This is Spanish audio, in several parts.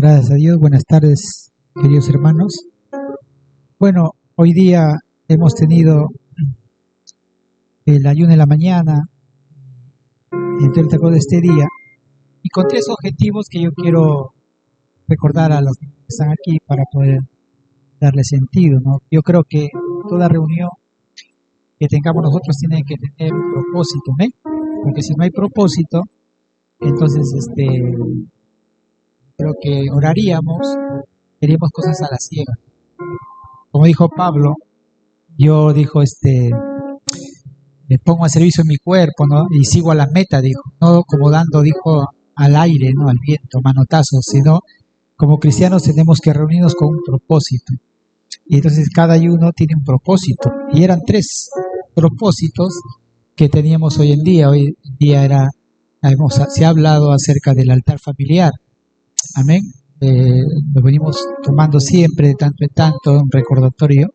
Gracias a Dios. Buenas tardes, queridos hermanos. Bueno, hoy día hemos tenido el ayuno en la mañana, el trabajo de este día, y con tres objetivos que yo quiero recordar a los que están aquí para poder darle sentido, ¿no? Yo creo que toda reunión que tengamos nosotros tiene que tener un propósito, ¿no? Porque si no hay propósito, entonces creo que oraríamos, haríamos cosas a la ciega. Como dijo Pablo, yo me pongo a servicio en mi cuerpo, ¿no? Y sigo a la meta, dijo, no como dando, dijo, al aire, no al viento, manotazos, sino como cristianos tenemos que reunirnos con un propósito. Y entonces cada uno tiene un propósito. Y eran tres propósitos que teníamos hoy en día. Hoy en día se ha hablado acerca del altar familiar. Amén. Lo venimos tomando siempre de tanto en tanto, un recordatorio.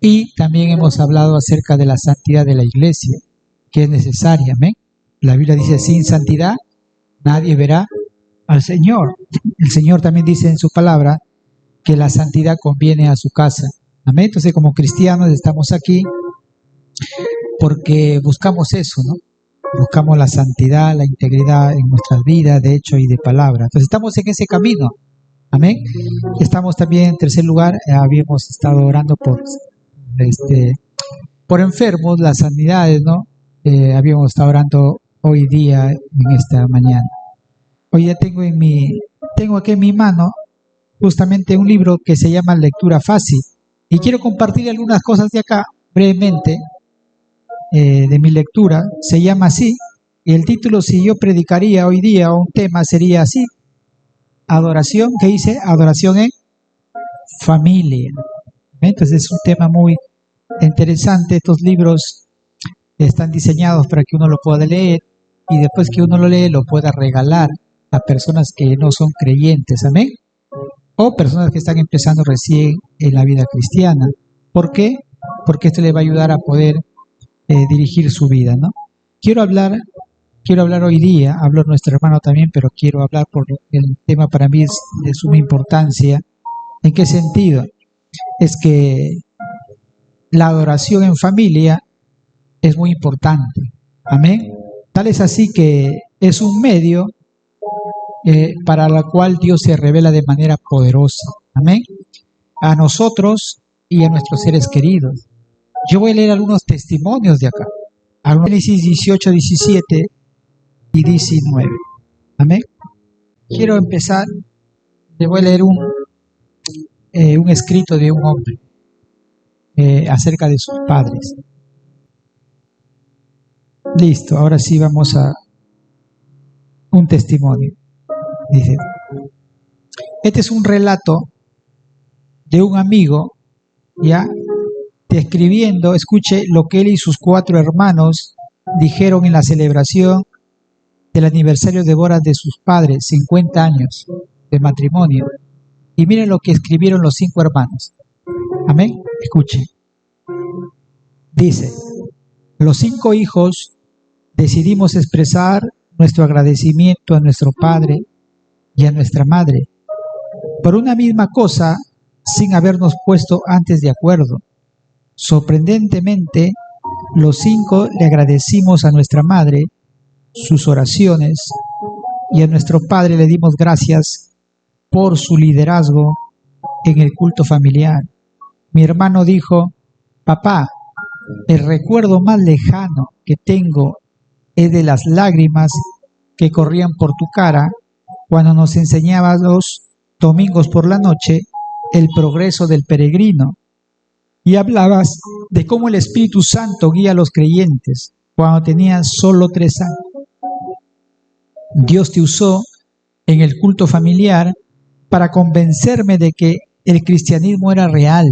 Y también hemos hablado acerca de la santidad de la iglesia, que es necesaria. Amén. La Biblia dice, sin santidad nadie verá al Señor. El Señor también dice en su palabra que la santidad conviene a su casa. Amén. Entonces, como cristianos estamos aquí porque buscamos eso, ¿no? Buscamos la santidad, la integridad en nuestras vidas, de hecho y de palabra. Entonces estamos en ese camino. Amén. Estamos también en tercer lugar, habíamos estado orando por enfermos, las sanidades, ¿no? Habíamos estado orando hoy día, en esta mañana. Hoy ya tengo aquí en mi mano justamente un libro que se llama Lectura Fácil. Y quiero compartir algunas cosas de acá, brevemente, de mi lectura. Se llama así, y el título, si yo predicaría hoy día un tema, sería así: adoración, ¿qué dice? Adoración en familia. Entonces es un tema muy interesante. Estos libros están diseñados para que uno lo pueda leer, y después que uno lo lee, lo pueda regalar a personas que no son creyentes, amén, o personas que están empezando recién en la vida cristiana. ¿Por qué? Porque esto le va a ayudar a poder dirigir su vida, ¿no? Quiero hablar hoy día, habló nuestro hermano también, pero quiero hablar por el tema, para mí es de suma importancia. ¿En qué sentido? Es que la adoración en familia es muy importante, amén. Tal es así que es un medio para la cual Dios se revela de manera poderosa, amén, a nosotros y a nuestros seres queridos. Yo voy a leer algunos testimonios de acá. Génesis 18, 17 y 19. Amén. Quiero empezar, le voy a leer un escrito de un hombre acerca de sus padres. Listo, ahora sí vamos a un testimonio. Dice, este es un relato de un amigo, ya, describiendo, escuche lo que él y sus 4 hermanos dijeron en la celebración del aniversario de bodas de sus padres, 50 años de matrimonio. Y miren lo que escribieron los 5 hermanos. Amén. Escuche. Dice, los 5 hijos decidimos expresar nuestro agradecimiento a nuestro padre y a nuestra madre por una misma cosa, sin habernos puesto antes de acuerdo. Sorprendentemente, los 5 le agradecimos a nuestra madre sus oraciones, y a nuestro padre le dimos gracias por su liderazgo en el culto familiar. Mi hermano dijo, papá, el recuerdo más lejano que tengo es de las lágrimas que corrían por tu cara cuando nos enseñabas los domingos por la noche el progreso del peregrino, y hablabas de cómo el Espíritu Santo guía a los creyentes cuando tenías solo 3 años. Dios te usó en el culto familiar para convencerme de que el cristianismo era real.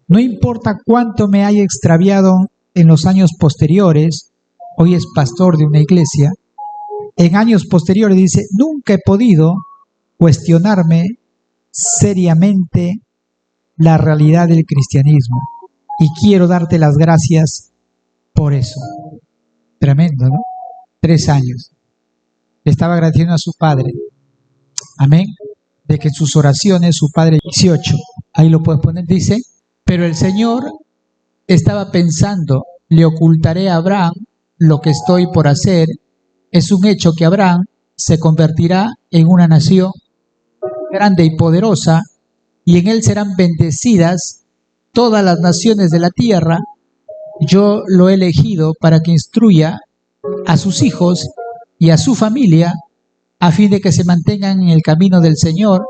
No importa cuánto me haya extraviado en los años posteriores, hoy es pastor de una iglesia, en años posteriores dice, nunca he podido cuestionarme seriamente la realidad del cristianismo, y quiero darte las gracias por eso. Tremendo, ¿no? 3 años. Le estaba agradeciendo a su padre. Amén. de que en sus oraciones su padre 18, ahí lo puedes poner, dice, pero el Señor estaba pensando, le ocultaré a Abraham lo que estoy por hacer. Es un hecho que Abraham se convertirá en una nación grande y poderosa, y en él serán bendecidas todas las naciones de la tierra. Yo lo he elegido para que instruya a sus hijos y a su familia, a fin de que se mantengan en el camino del Señor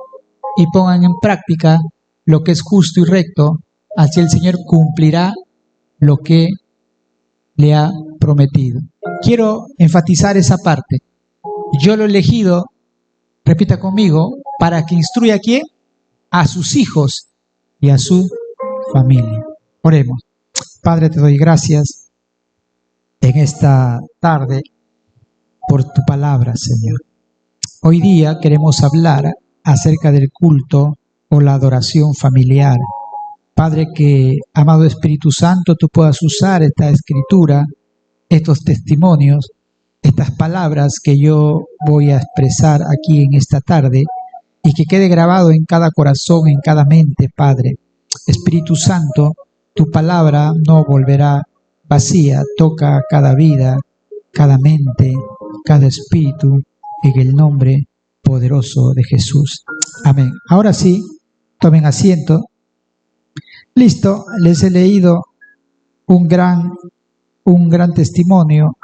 y pongan en práctica lo que es justo y recto. Así el Señor cumplirá lo que le ha prometido. Quiero enfatizar esa parte. Yo lo he elegido, repita conmigo, para que instruya ¿a quién? A sus hijos y a su familia. Oremos. Padre, te doy gracias en esta tarde por tu palabra, Señor. Hoy día queremos hablar acerca del culto o la adoración familiar. Padre, que, amado Espíritu Santo, tú puedas usar esta escritura, estos testimonios, estas palabras que yo voy a expresar aquí en esta tarde, y que quede grabado en cada corazón, en cada mente, Padre. Espíritu Santo, tu palabra no volverá vacía, toca cada vida, cada mente, cada espíritu, en el nombre poderoso de Jesús. Amén. Ahora sí, tomen asiento. Listo, les he leído un gran testimonio,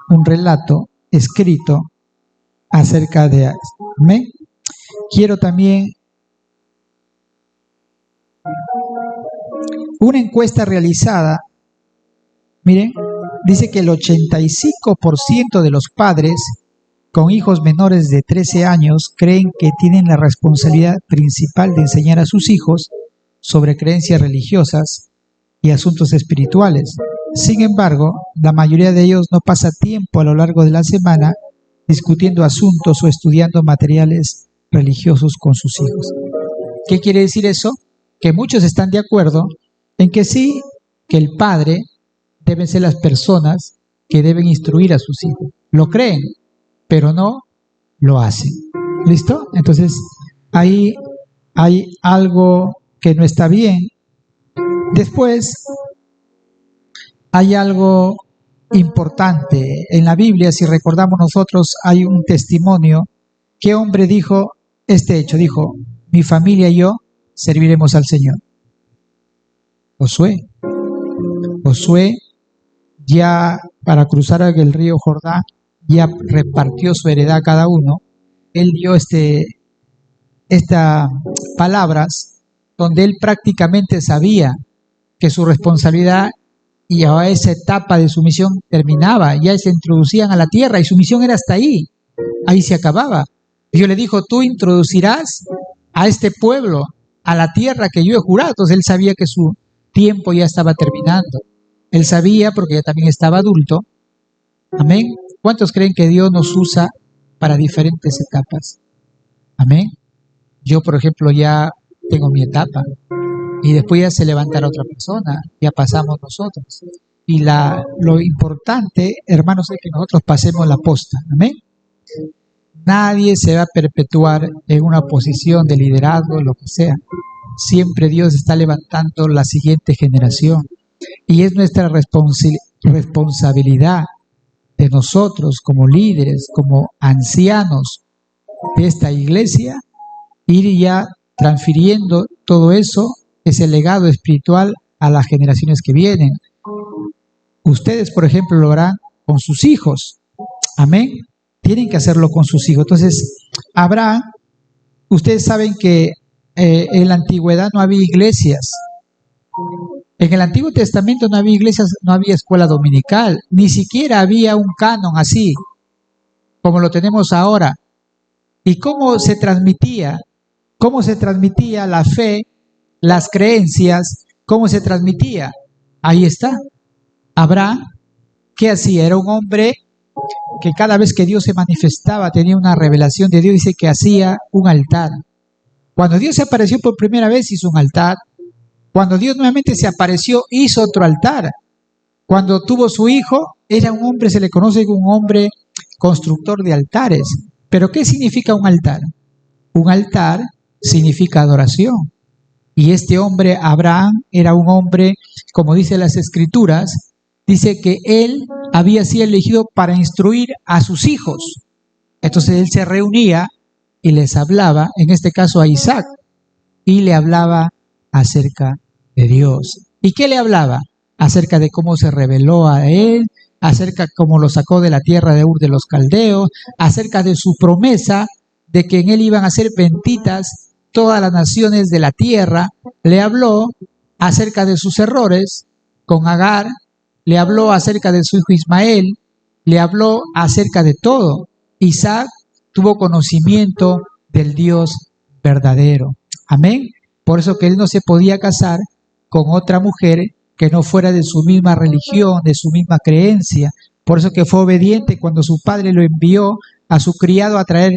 un relato escrito acerca de Amén. Quiero también una encuesta realizada. Miren, dice que el 85% de los padres con hijos menores de 13 años creen que tienen la responsabilidad principal de enseñar a sus hijos sobre creencias religiosas y asuntos espirituales. Sin embargo, la mayoría de ellos no pasa tiempo a lo largo de la semana discutiendo asuntos o estudiando materiales religiosos con sus hijos. ¿Qué quiere decir eso? Que muchos están de acuerdo en que sí, que el padre deben ser las personas que deben instruir a sus hijos. Lo creen, pero no lo hacen. ¿Listo? Entonces, ahí hay algo que no está bien. Después, hay algo importante. En la Biblia, si recordamos nosotros, hay un testimonio. ¿Qué hombre dijo este hecho? Dijo, mi familia y yo serviremos al Señor. Josué. Josué, ya para cruzar el río Jordán, ya repartió su heredad a cada uno. Él dio estas palabras donde él prácticamente sabía que su responsabilidad y a esa etapa de su misión terminaba, ya se introducían a la tierra y su misión era hasta ahí se acababa. Dios le dijo, tú introducirás a este pueblo a la tierra que yo he jurado. Entonces él sabía que su tiempo ya estaba terminando. Él sabía porque ya también estaba adulto. Amén. ¿Cuántos creen que Dios nos usa para diferentes etapas? Amén. Yo, por ejemplo, ya tengo mi etapa y después ya se levantará otra persona, ya pasamos nosotros. Y lo importante, hermanos, es que nosotros pasemos la posta. Amén. Nadie se va a perpetuar en una posición de liderazgo, lo que sea. Siempre Dios está levantando la siguiente generación. Y es nuestra responsabilidad de nosotros como líderes, como ancianos de esta iglesia, ir ya transfiriendo todo eso, ese legado espiritual, a las generaciones que vienen. Ustedes, por ejemplo, lo harán con sus hijos. Amén. Tienen que hacerlo con sus hijos. Entonces, Abraham, ustedes saben que en la antigüedad no había iglesias. En el Antiguo Testamento no había iglesias, no había escuela dominical, ni siquiera había un canon así, como lo tenemos ahora. ¿Y cómo se transmitía? ¿Cómo se transmitía la fe, las creencias? ¿Cómo se transmitía? Ahí está. Abraham, ¿qué hacía? Era un hombre que cada vez que Dios se manifestaba tenía una revelación de Dios. Dice que hacía un altar. Cuando Dios se apareció por primera vez hizo un altar. Cuando Dios nuevamente se apareció hizo otro altar. Cuando tuvo su hijo era un hombre, se le conoce como un hombre constructor de altares. ¿Pero qué significa un altar? Un altar significa adoración. Y este hombre, Abraham, era un hombre, como dice las Escrituras, dice que él había sido elegido para instruir a sus hijos. Entonces él se reunía y les hablaba, en este caso a Isaac, y le hablaba acerca de Dios. ¿Y qué le hablaba? Acerca de cómo se reveló a él, acerca de cómo lo sacó de la tierra de Ur de los Caldeos, acerca de su promesa de que en él iban a ser benditas todas las naciones de la tierra. Le habló acerca de sus errores con Agar, le habló acerca de su hijo Ismael, le habló acerca de todo. Isaac tuvo conocimiento del Dios verdadero. Amén. Por eso que él no se podía casar con otra mujer que no fuera de su misma religión, de su misma creencia. Por eso que fue obediente cuando su padre lo envió a su criado a traer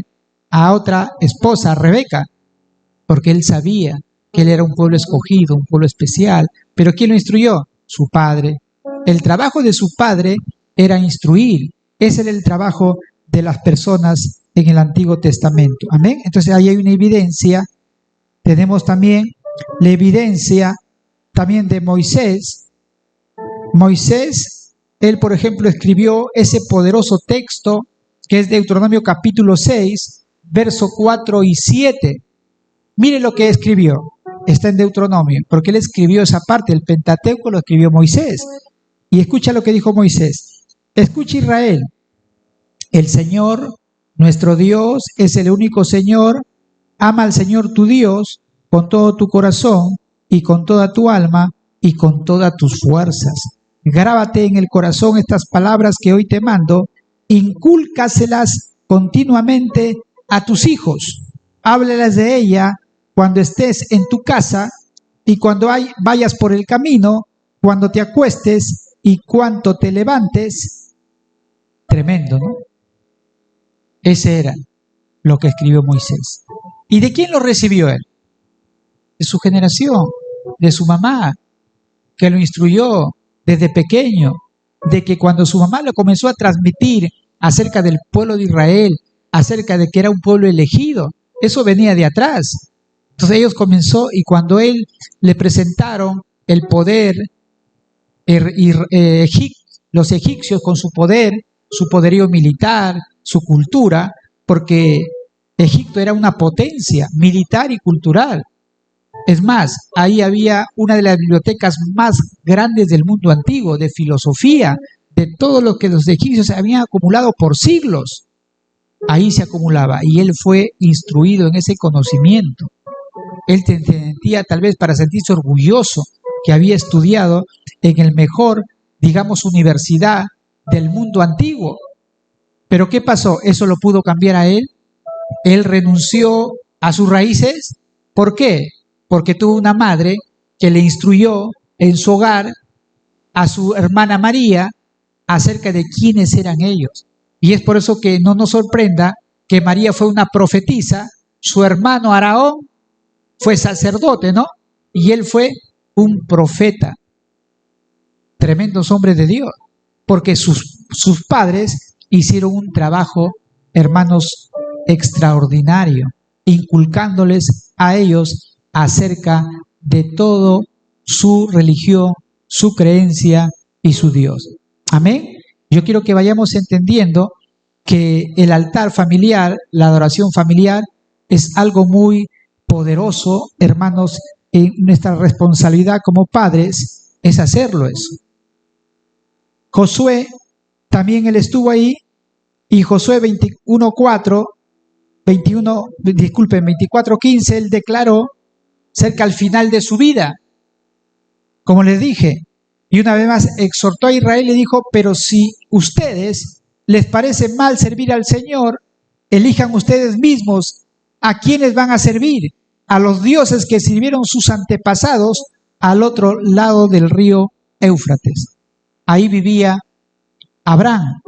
a otra esposa, a Rebeca, porque él sabía que él era un pueblo escogido, un pueblo especial. Pero ¿quién lo instruyó? Su padre. El trabajo de su padre era instruir. Ese era el trabajo de las personas en el Antiguo Testamento. Amén. Entonces ahí hay una evidencia. Tenemos también la evidencia también de Moisés. Moisés, él por ejemplo escribió ese poderoso texto que es Deuteronomio capítulo 6, verso 4 y 7. Mire lo que escribió. Está en Deuteronomio, porque él escribió esa parte, el Pentateuco lo escribió Moisés. Y escucha lo que dijo Moisés. Escucha, Israel, el Señor, nuestro Dios, es el único Señor. Ama al Señor tu Dios con todo tu corazón y con toda tu alma y con todas tus fuerzas. Grábate en el corazón estas palabras que hoy te mando, incúlcaselas continuamente a tus hijos. Háblelas de ella cuando estés en tu casa y cuando vayas por el camino, cuando te acuestes y cuando te levantes. Tremendo, ¿no? Ese era lo que escribió Moisés. ¿Y de quién lo recibió él? De su generación, de su mamá, que lo instruyó desde pequeño, de que cuando su mamá lo comenzó a transmitir acerca del pueblo de Israel, acerca de que era un pueblo elegido, eso venía de atrás. Entonces ellos comenzó, y cuando él le presentaron el poder, los egipcios con su poder, su poderío militar, su cultura, porque Egipto era una potencia militar y cultural. Es más, ahí había una de las bibliotecas más grandes del mundo antiguo, de filosofía, de todo lo que los egipcios habían acumulado por siglos. Ahí se acumulaba, y él fue instruido en ese conocimiento. Él sentía tal vez para sentirse orgulloso que había estudiado en el mejor, digamos, universidad del mundo antiguo. Pero ¿qué pasó? ¿Eso lo pudo cambiar a él? Él renunció a sus raíces. ¿Por qué? Porque tuvo una madre que le instruyó en su hogar a su hermana María acerca de quiénes eran ellos. Y es por eso que no nos sorprenda que María fue una profetisa, su hermano Aarón fue sacerdote, ¿no? Y él fue un profeta. Tremendos hombres de Dios, porque sus padres hicieron un trabajo, hermanos, extraordinario, inculcándoles a ellos acerca de todo su religión, su creencia y su Dios. Amén. Yo quiero que vayamos entendiendo que el altar familiar, la adoración familiar, es algo muy poderoso, hermanos. Nuestra responsabilidad como padres es hacerlo eso. Josué, también él estuvo ahí, y Josué 24:15, él declaró cerca al final de su vida, como les dije, y una vez más exhortó a Israel y le dijo: pero si ustedes les parece mal servir al Señor, elijan ustedes mismos a quienes van a servir, a los dioses que sirvieron sus antepasados al otro lado del río Éufrates. Ahí vivía Abraham.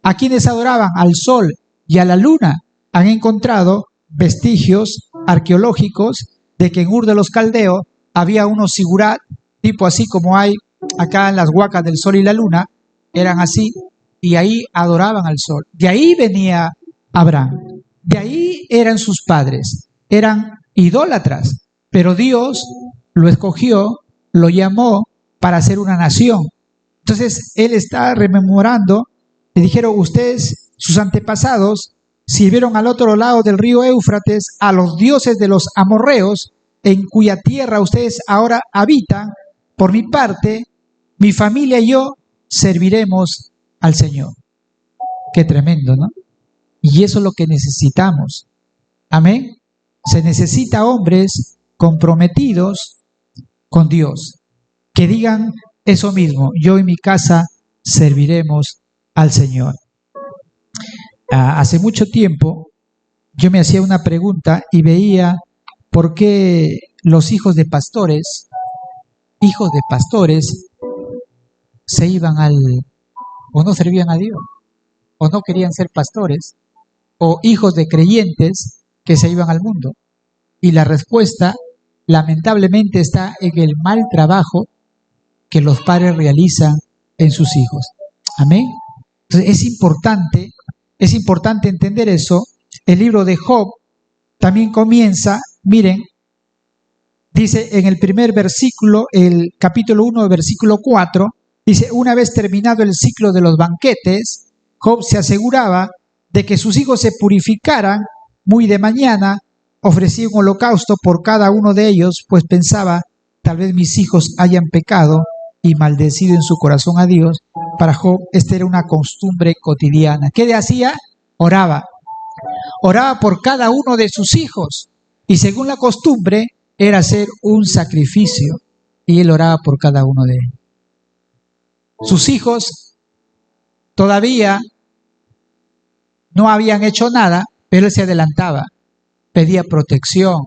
¿A quienes adoraban? Al sol y a la luna. Han encontrado vestigios arqueológicos de que en Ur de los Caldeos había unos sigurat, tipo así como hay acá en las huacas del sol y la luna, eran así, y ahí adoraban al sol. De ahí venía Abraham. De ahí así eran sus padres, eran idólatras, pero Dios lo escogió, lo llamó para ser una nación. Entonces él está rememorando, le dijeron: ustedes, sus antepasados, sirvieron al otro lado del río Éufrates a los dioses de los amorreos, en cuya tierra ustedes ahora habitan. Por mi parte, mi familia y yo serviremos al Señor. Qué tremendo, ¿no? Y eso es lo que necesitamos. Amén. Se necesita hombres comprometidos con Dios, que digan eso mismo: yo y mi casa serviremos al Señor. Hace mucho tiempo yo me hacía una pregunta y veía por qué los hijos de pastores se iban o no servían a Dios, o no querían ser pastores, o hijos de creyentes que se iban al mundo. Y la respuesta, lamentablemente, está en el mal trabajo que los padres realizan en sus hijos. Amén. Entonces es importante entender eso. El libro de Job también comienza, miren, dice en el primer versículo, el capítulo 1, versículo 4, dice: una vez terminado el ciclo de los banquetes, Job se aseguraba de que sus hijos se purificaran muy de mañana, ofrecía un holocausto por cada uno de ellos, pues pensaba: tal vez mis hijos hayan pecado y maldecido en su corazón a Dios. Para Job esta era una costumbre cotidiana. ¿Qué hacía? Oraba por cada uno de sus hijos, y según la costumbre era hacer un sacrificio, y él oraba por cada uno de ellos. Sus hijos todavía no habían hecho nada, pero él se adelantaba, pedía protección,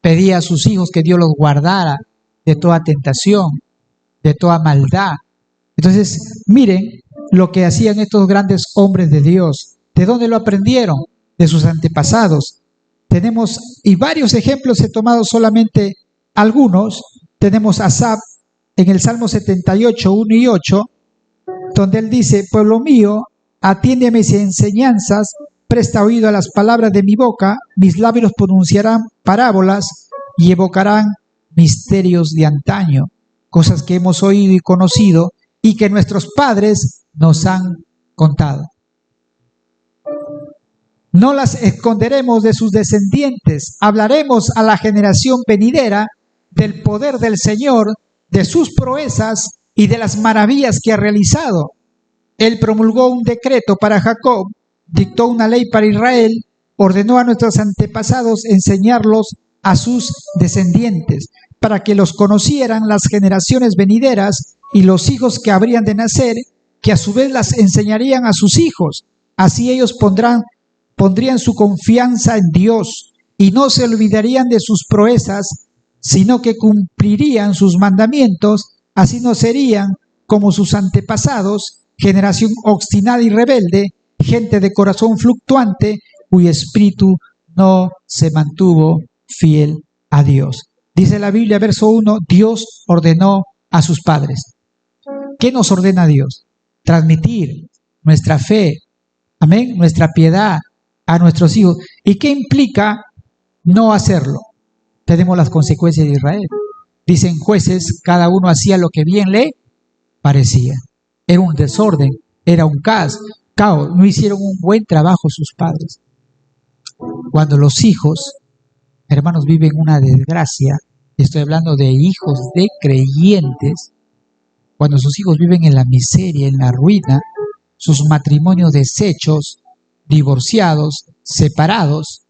pedía a sus hijos que Dios los guardara de toda tentación, de toda maldad. Entonces, miren lo que hacían estos grandes hombres de Dios. ¿De dónde lo aprendieron? De sus antepasados. Tenemos, y varios ejemplos, he tomado solamente algunos. Tenemos a Asaf en el Salmo 78, 1 y 8, donde él dice: pueblo mío, atiende a mis enseñanzas, presta oído a las palabras de mi boca, mis labios pronunciarán parábolas y evocarán misterios de antaño, cosas que hemos oído y conocido y que nuestros padres nos han contado. No las esconderemos de sus descendientes, hablaremos a la generación venidera del poder del Señor, de sus proezas y de las maravillas que ha realizado. Él promulgó un decreto para Jacob, dictó una ley para Israel, ordenó a nuestros antepasados enseñarlos a sus descendientes, para que los conocieran las generaciones venideras y los hijos que habrían de nacer, que a su vez las enseñarían a sus hijos. Así ellos pondrían su confianza en Dios y no se olvidarían de sus proezas, sino que cumplirían sus mandamientos. Así no serían como sus antepasados, generación obstinada y rebelde, gente de corazón fluctuante, cuyo espíritu no se mantuvo fiel a Dios. Dice la Biblia, verso 1, Dios ordenó a sus padres. ¿Qué nos ordena Dios? Transmitir nuestra fe, amén, nuestra piedad a nuestros hijos. ¿Y qué implica no hacerlo? Tenemos las consecuencias de Israel. Dicen Jueces, cada uno hacía lo que bien le parecía. Era un desorden, era un caos. No hicieron un buen trabajo sus padres. Cuando los hijos, hermanos, viven una desgracia, estoy hablando de hijos de creyentes, cuando sus hijos viven en la miseria, en la ruina, sus matrimonios deshechos, divorciados, separados,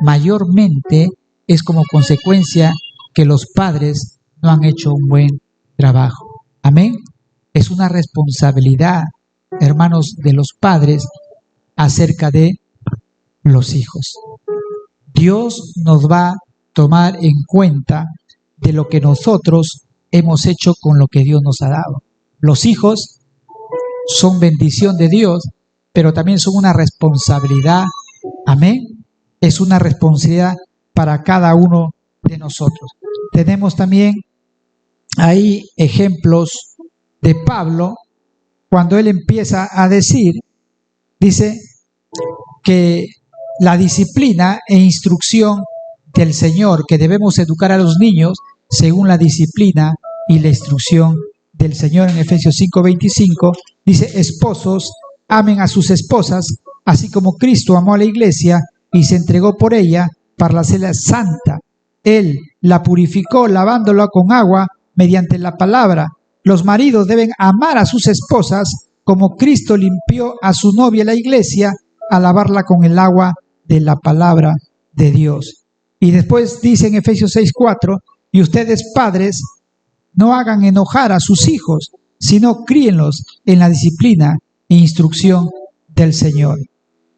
mayormente es como consecuencia que los padres no han hecho un buen trabajo. Amén. Es una responsabilidad, hermanos, de los padres acerca de los hijos. Dios nos va a tomar en cuenta de lo que nosotros hemos hecho con lo que Dios nos ha dado. Los hijos son bendición de Dios, pero también son una responsabilidad. Amén. Es una responsabilidad para cada uno de nosotros. Tenemos también ahí ejemplos de Pablo, cuando él empieza a decir, dice que la disciplina e instrucción del Señor, que debemos educar a los niños según la disciplina y la instrucción del Señor. En Efesios 5:25 dice: esposos, amen a sus esposas, así como Cristo amó a la iglesia y se entregó por ella para hacerla santa. Él la purificó lavándola con agua mediante la palabra. Los maridos deben amar a sus esposas como Cristo limpió a su novia, la iglesia, al lavarla con el agua de la palabra de Dios. Y después dice en Efesios 6:4: y ustedes, padres, no hagan enojar a sus hijos, sino críenlos en la disciplina e instrucción del Señor.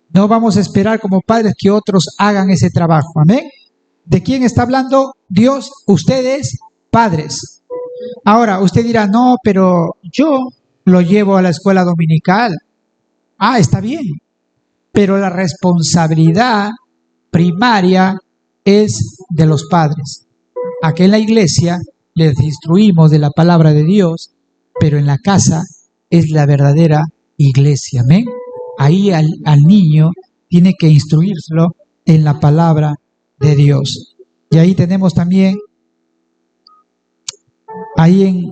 No vamos a esperar como padres que otros hagan ese trabajo. Amén. ¿De quién está hablando Dios? Ustedes, padres. Ahora, usted dirá: no, pero yo lo llevo a la escuela dominical. Ah, está bien. Pero la responsabilidad primaria es de los padres. Aquí en la iglesia les instruimos de la palabra de Dios, pero en la casa es la verdadera iglesia. Amén. Ahí al niño tiene que instruírselo en la palabra de Dios. Y ahí tenemos también, ahí en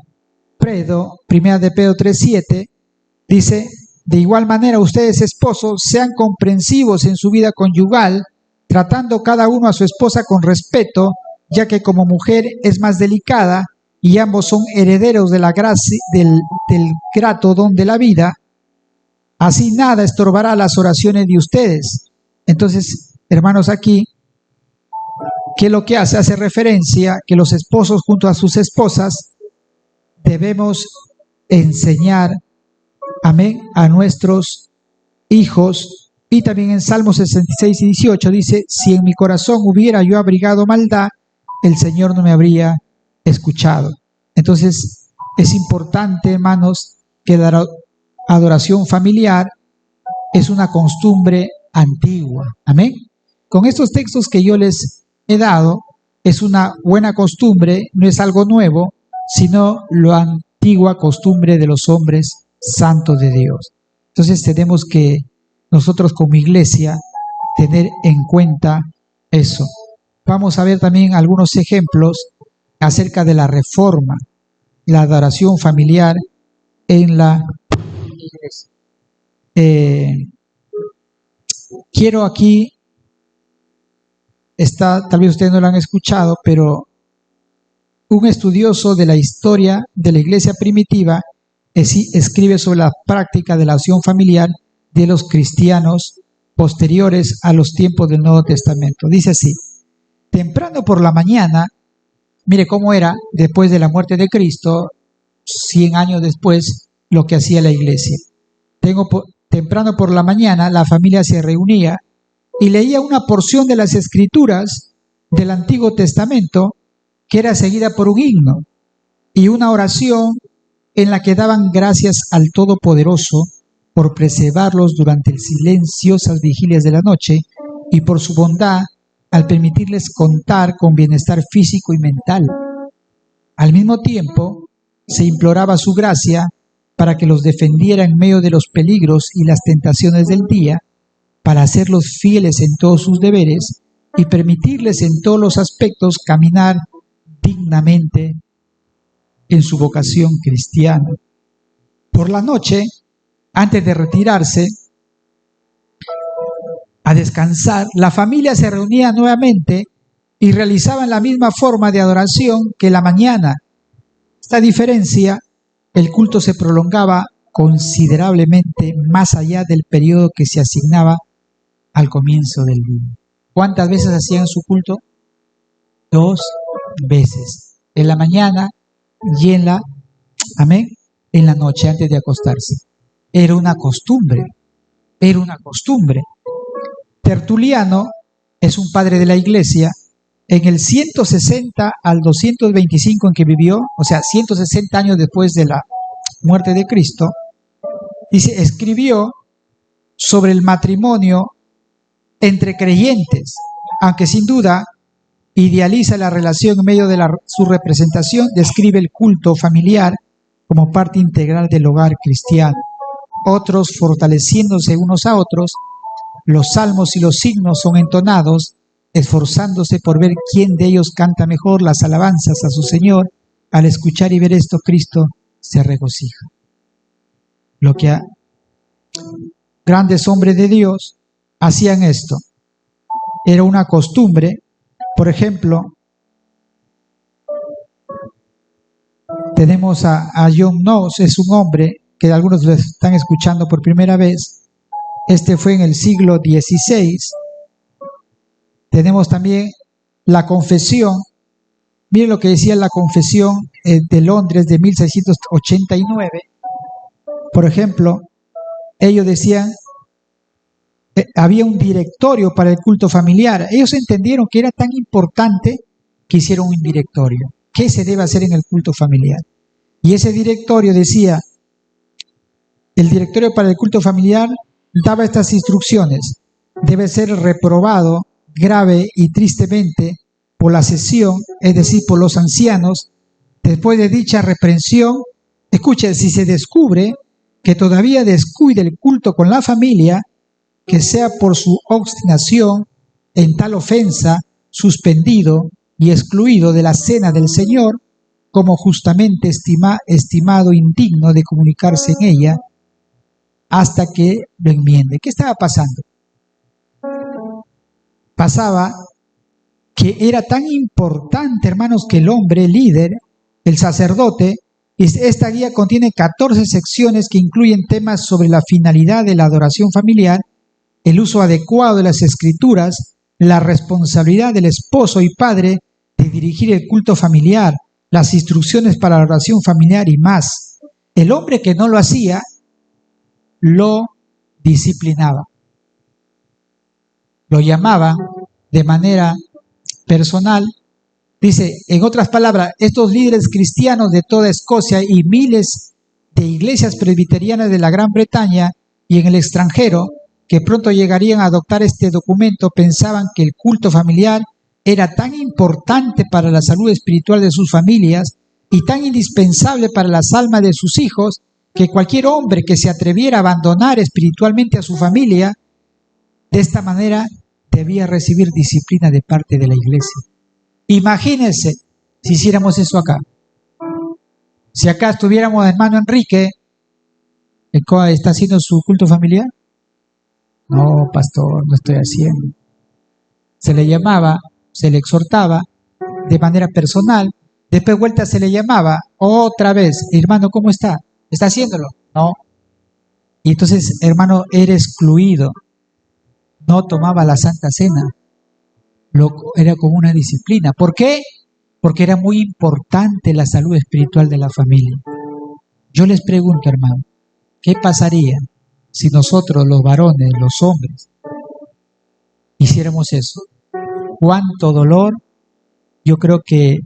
Pedro, 1 de Pedro 3:7, dice: de igual manera ustedes, esposos, sean comprensivos en su vida conyugal, tratando cada uno a su esposa con respeto, ya que como mujer es más delicada y ambos son herederos de la gracia, del grato don de la vida. Así nada estorbará las oraciones de ustedes. Entonces, hermanos, aquí, ¿qué es lo que hace? Hace referencia que los esposos junto a sus esposas debemos enseñar, amén, a nuestros hijos. Y también en Salmos 66:18 dice: si en mi corazón hubiera yo abrigado maldad, el Señor no me habría escuchado. Entonces, es importante, hermanos, que la adoración familiar es una costumbre antigua. Amén. Con estos textos que yo les he dado, es una buena costumbre, no es algo nuevo, sino la antigua costumbre de los hombres santos de Dios. Entonces tenemos que nosotros como iglesia tener en cuenta eso. Vamos a ver también algunos ejemplos acerca de la reforma, la adoración familiar en la iglesia. Quiero aquí, tal vez ustedes no lo han escuchado, pero un estudioso de la historia de la iglesia primitiva escribe sobre la práctica de la oración familiar de los cristianos posteriores a los tiempos del Nuevo Testamento. Dice así: temprano por la mañana, mire cómo era después de la muerte de Cristo, 100 años después, lo que hacía la iglesia. Temprano por la mañana la familia se reunía y leía una porción de las escrituras del Antiguo Testamento, que era seguida por un himno y una oración en la que daban gracias al Todopoderoso por preservarlos durante las silenciosas vigilias de la noche y por su bondad al permitirles contar con bienestar físico y mental. Al mismo tiempo, se imploraba su gracia para que los defendiera en medio de los peligros y las tentaciones del día, para hacerlos fieles en todos sus deberes y permitirles en todos los aspectos caminar dignamente en su vocación cristiana. Por la noche, antes de retirarse a descansar, la familia se reunía nuevamente y realizaban la misma forma de adoración que la mañana. Esta diferencia, el culto se prolongaba considerablemente más allá del periodo que se asignaba al comienzo del día. ¿Cuántas veces hacían su culto? 2 veces. En la mañana y en la noche antes de acostarse. Era una costumbre. Tertuliano es un padre de la iglesia. En el 160 al 225 en que vivió, o sea, 160 años después de la muerte de Cristo, dice, escribió sobre el matrimonio entre creyentes, aunque sin duda idealiza la relación en medio de su representación, describe el culto familiar como parte integral del hogar cristiano. Otros, fortaleciéndose unos a otros, los salmos y los himnos son entonados, esforzándose por ver quién de ellos canta mejor las alabanzas a su Señor. Al escuchar y ver esto, Cristo se regocija. Lo que grandes hombres de Dios hacían esto. Era una costumbre. Por ejemplo, tenemos a John Knox, es un hombre que algunos lo están escuchando por primera vez. Este fue en el siglo XVI. Tenemos también la confesión. Miren lo que decía la confesión de Londres de 1689. Por ejemplo, ellos decían, había un directorio para el culto familiar. Ellos entendieron que era tan importante que hicieron un directorio. ¿Qué se debe hacer en el culto familiar? Y ese directorio decía, el directorio para el culto familiar daba estas instrucciones: debe ser reprobado grave y tristemente por la sesión, es decir, por los ancianos, después de dicha reprensión. Escuche, si se descubre que todavía descuide el culto con la familia, que sea por su obstinación en tal ofensa suspendido y excluido de la cena del Señor, como justamente estimado indigno de comunicarse en ella, hasta que lo enmiende. ¿Qué estaba pasando? Pasaba que era tan importante, hermanos, que el hombre, el líder, el sacerdote, esta guía contiene 14 secciones que incluyen temas sobre la finalidad de la adoración familiar, el uso adecuado de las escrituras, la responsabilidad del esposo y padre de dirigir el culto familiar, las instrucciones para la oración familiar y más. El hombre que no lo hacía, lo disciplinaba. Lo llamaban de manera personal. Dice, en otras palabras, estos líderes cristianos de toda Escocia y miles de iglesias presbiterianas de la Gran Bretaña y en el extranjero, que pronto llegarían a adoptar este documento, pensaban que el culto familiar era tan importante para la salud espiritual de sus familias y tan indispensable para las almas de sus hijos, que cualquier hombre que se atreviera a abandonar espiritualmente a su familia, de esta manera debía recibir disciplina de parte de la iglesia. Imagínense si hiciéramos eso acá. Si acá estuviéramos hermano Enrique, ¿está haciendo su culto familiar? No, pastor, no estoy haciendo. Se le llamaba, se le exhortaba de manera personal, después vuelta se le llamaba otra vez, hermano, ¿cómo está? ¿Está haciéndolo? No. Y entonces, hermano, era excluido. No tomaba la Santa Cena. Era como una disciplina. ¿Por qué? Porque era muy importante la salud espiritual de la familia. Yo les pregunto, hermano, ¿qué pasaría si nosotros, los varones, los hombres, hiciéramos eso? ¿Cuánto dolor? Yo creo que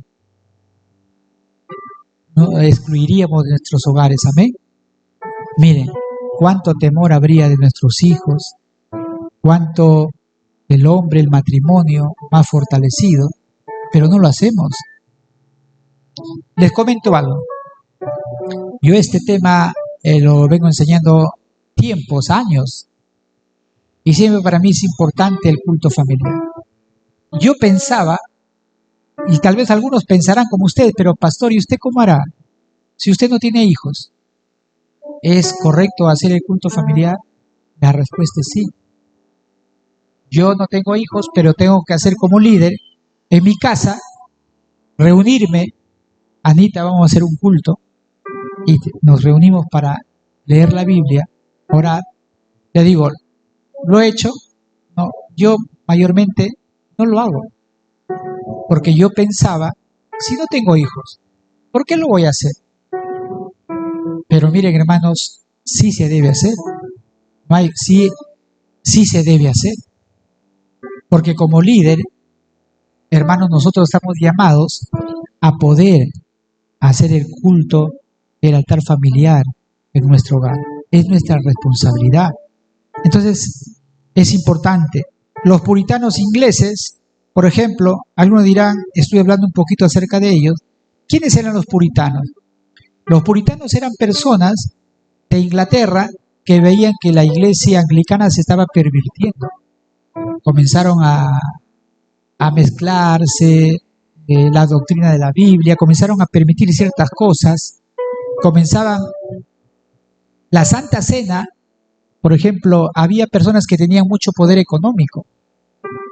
no excluiríamos de nuestros hogares. Amén. Miren, cuánto temor habría de nuestros hijos, cuánto el hombre, el matrimonio más fortalecido, pero no lo hacemos. Les comento algo. Yo este tema lo vengo enseñando tiempos, años, y siempre para mí es importante el culto familiar. Yo pensaba, y tal vez algunos pensarán como usted, pero pastor, ¿y usted cómo hará? Si usted no tiene hijos, ¿es correcto hacer el culto familiar? La respuesta es sí. Yo no tengo hijos, pero tengo que hacer como líder en mi casa, reunirme. Anita, vamos a hacer un culto y nos reunimos para leer la Biblia, orar. Le digo, ¿lo he hecho? No, yo mayormente no lo hago, porque yo pensaba, si no tengo hijos, ¿por qué lo voy a hacer? Pero miren, hermanos, sí se debe hacer. Sí se debe hacer. Porque como líder, hermanos, nosotros estamos llamados a poder hacer el culto, el altar familiar en nuestro hogar. Es nuestra responsabilidad. Entonces, es importante. Los puritanos ingleses, por ejemplo, algunos dirán, estoy hablando un poquito acerca de ellos. ¿Quiénes eran los puritanos? Los puritanos eran personas de Inglaterra que veían que la iglesia anglicana se estaba pervirtiendo. Comenzaron a mezclarse la doctrina de la Biblia, comenzaron a permitir ciertas cosas, comenzaban la Santa Cena, por ejemplo, había personas que tenían mucho poder económico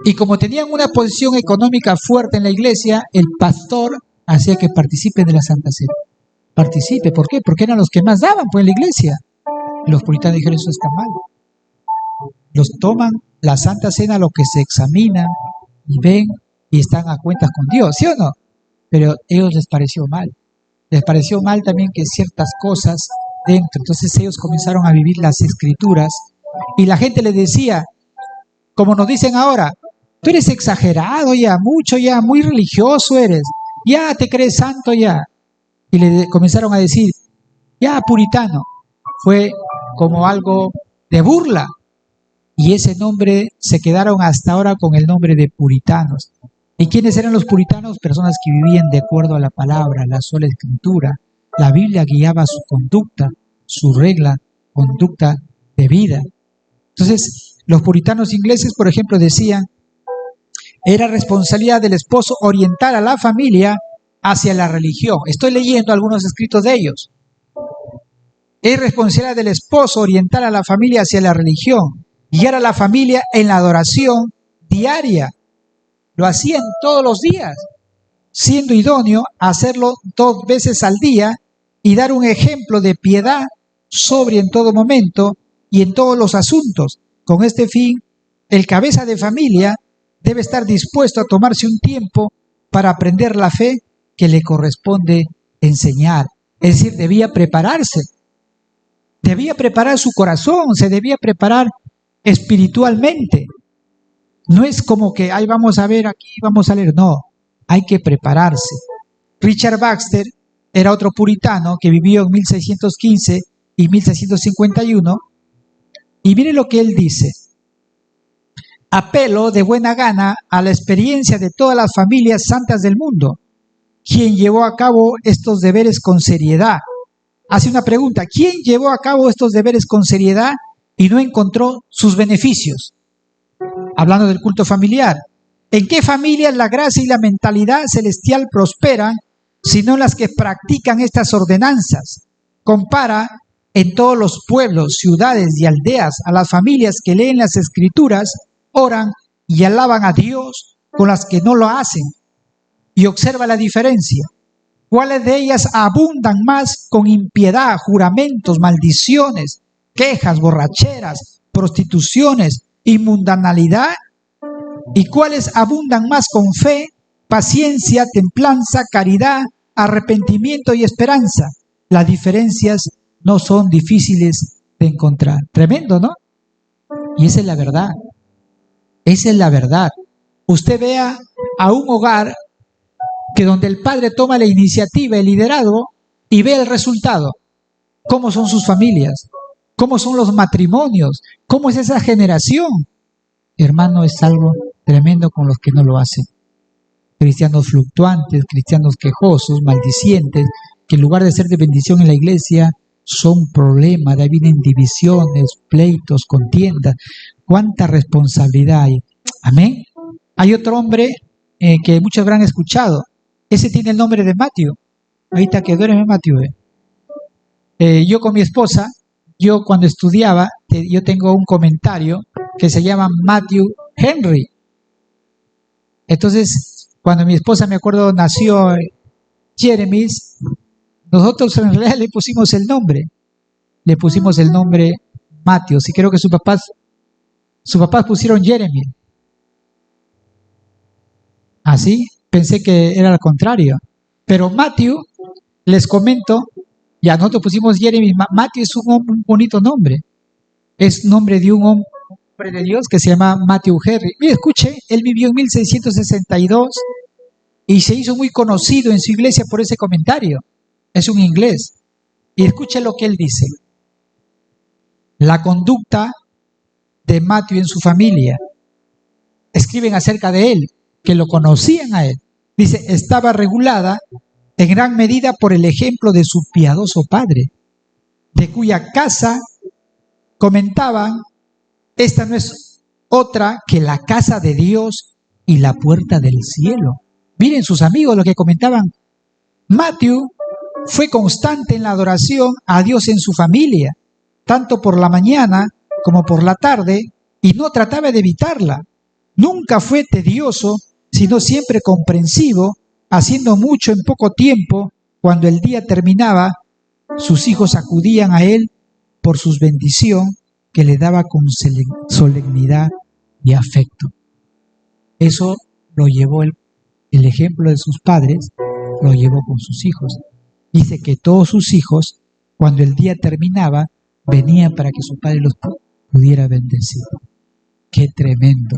y como tenían una posición económica fuerte en la iglesia, el pastor hacía que participen de la Santa Cena. Participe, ¿por qué? Porque eran los que más daban pues en la iglesia. Los puritanos dijeron, eso está mal. Los toman la Santa Cena, lo que se examinan y ven y están a cuentas con Dios, ¿sí o no? Pero a ellos les pareció mal. Les pareció mal también que ciertas cosas dentro. Entonces ellos comenzaron a vivir las escrituras y la gente les decía, como nos dicen ahora, tú eres exagerado ya, mucho ya, muy religioso eres, ya te crees santo ya. Y le comenzaron a decir, ya puritano. Fue como algo de burla. Y ese nombre se quedaron hasta ahora con el nombre de puritanos. ¿Y quiénes eran los puritanos? Personas que vivían de acuerdo a la palabra, la sola escritura. La Biblia guiaba su conducta, su regla, conducta de vida. Entonces, los puritanos ingleses, por ejemplo, decían, era responsabilidad del esposo orientar a la familia hacia la religión. Estoy leyendo algunos escritos de ellos. Es responsabilidad del esposo orientar a la familia hacia la religión, guiar a la familia en la adoración diaria. Lo hacían todos los días, siendo idóneo hacerlo 2 veces al día y dar un ejemplo de piedad sobria en todo momento y en todos los asuntos. Con este fin, el cabeza de familia debe estar dispuesto a tomarse un tiempo para aprender la fe que le corresponde enseñar. Es decir, debía prepararse. Debía preparar su corazón, se debía preparar espiritualmente. No es como que, ahí vamos a ver, aquí vamos a leer. No, hay que prepararse. Richard Baxter era otro puritano que vivió en 1615 y 1651. Y mire lo que él dice. Apelo de buena gana a la experiencia de todas las familias santas del mundo, quien llevó a cabo estos deberes con seriedad. Hace una pregunta, ¿quién llevó a cabo estos deberes con seriedad y no encontró sus beneficios? Hablando del culto familiar. ¿En qué familias la gracia y la mentalidad celestial prosperan, sino las que practican estas ordenanzas? Compara en todos los pueblos, ciudades y aldeas a las familias que leen las escrituras, oran y alaban a Dios con las que no lo hacen. Y observa la diferencia. ¿Cuáles de ellas abundan más con impiedad, juramentos, maldiciones, quejas, borracheras, prostituciones y mundanalidad? ¿Y cuáles abundan más con fe, paciencia, templanza, caridad, arrepentimiento y esperanza? Las diferencias no son difíciles de encontrar. Tremendo, ¿no? Y esa es la verdad. Esa es la verdad. Usted vea a un hogar que donde el padre toma la iniciativa, el liderazgo, y ve el resultado. ¿Cómo son sus familias? ¿Cómo son los matrimonios? ¿Cómo es esa generación? Hermano, es algo tremendo con los que no lo hacen. Cristianos fluctuantes, cristianos quejosos, maldicientes, que en lugar de ser de bendición en la iglesia, son problemas, de ahí vienen divisiones, pleitos, contiendas. ¿Cuánta responsabilidad hay? Amén. Hay otro hombre que muchos habrán escuchado. Ese tiene el nombre de Matthew. Ahorita que duerme Matthew. Yo con mi esposa, yo cuando estudiaba, yo tengo un comentario que se llama Matthew Henry. Entonces, cuando mi esposa, me acuerdo, nació Jeremy, nosotros en realidad le pusimos el nombre. Le pusimos el nombre Matthew. Sí, creo que sus papás pusieron Jeremy. Así, pensé que era al contrario. Pero Matthew, les comento, ya nosotros pusimos Jeremy. Matthew es un bonito nombre. Es nombre de un hombre de Dios que se llama Matthew Henry. Mire, escuche, él vivió en 1662 y se hizo muy conocido en su iglesia por ese comentario. Es un inglés. Y escuche lo que él dice. La conducta de Matthew en su familia. Escriben acerca de él, que lo conocían a él. Dice, estaba regulada en gran medida por el ejemplo de su piadoso padre, de cuya casa comentaban, esta no es otra que la casa de Dios y la puerta del cielo. Miren sus amigos lo que comentaban. Matthew fue constante en la adoración a Dios en su familia, tanto por la mañana como por la tarde, y no trataba de evitarla. Nunca fue tedioso, sino siempre comprensivo, haciendo mucho en poco tiempo. Cuando el día terminaba, sus hijos acudían a él por sus bendición, que le daba con solemnidad y afecto. Eso lo llevó el ejemplo de sus padres, lo llevó con sus hijos. Dice que todos sus hijos, cuando el día terminaba, venían para que su padre los pudiera bendecir. ¡Qué tremendo!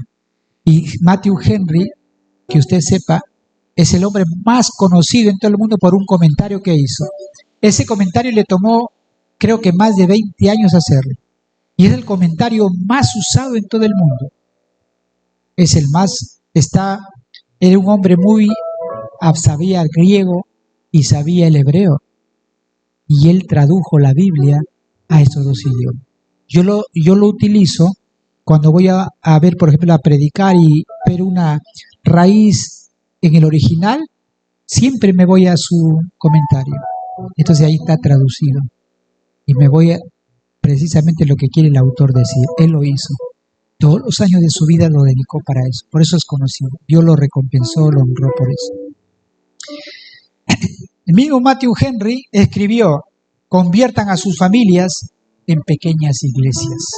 Y Matthew Henry, que usted sepa, es el hombre más conocido en todo el mundo por un comentario que hizo. Ese comentario le tomó, creo que más de 20 años hacerlo. Y es el comentario más usado en todo el mundo. Es el más, era un hombre sabía el griego y sabía el hebreo. Y él tradujo la Biblia a estos dos idiomas. Yo lo utilizo cuando voy a ver, por ejemplo, a predicar y ver una raíz en el original, siempre me voy a su comentario. Entonces ahí está traducido. Y me voy a precisamente lo que quiere el autor decir. Él lo hizo. Todos los años de su vida lo dedicó para eso. Por eso es conocido. Dios lo recompensó, lo honró por eso. El mismo Matthew Henry escribió: conviertan a sus familias en pequeñas iglesias.